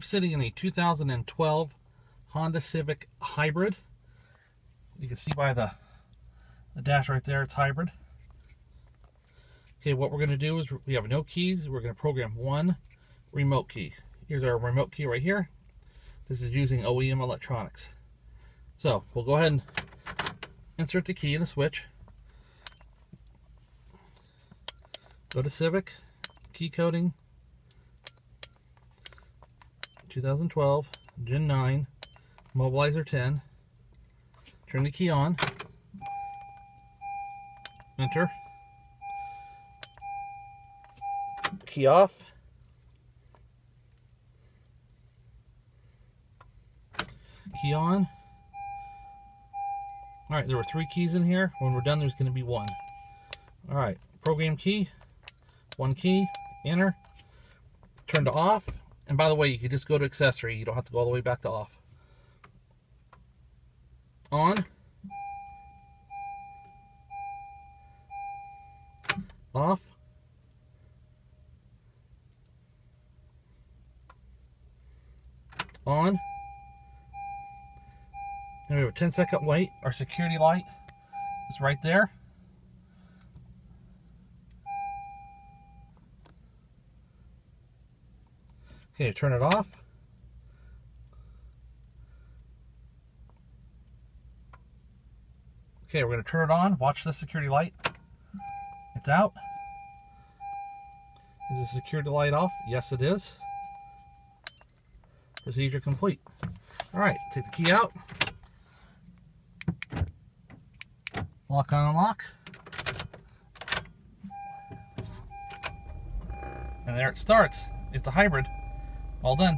sitting in a 2012 Honda Civic Hybrid. You can see by the dash right there, it's hybrid. Okay, what we're going to do is we have no keys. We're going to program one remote key. Here's our remote key right here. This is using OEM electronics. So we'll go ahead and insert the key in the switch. Go to Civic, key coding, 2012, Gen 9, Mobilizer 10. Turn the key on. Enter. Key off. Key on. Alright, there were 3 keys in here. When we're done, there's going to be 1. Alright, program key. 1 key. Enter. Turn to off. And by the way, you can just go to accessory. You don't have to go all the way back to off. On. Off. On. And we have a 10-second wait. Our security light is right there. Okay, turn it off. Okay, we're going to turn it on. Watch the security light. It's out. Is the security light off? Yes, it is. Procedure complete. Alright, take the key out. Lock on and lock. And there it starts. It's a hybrid. All done.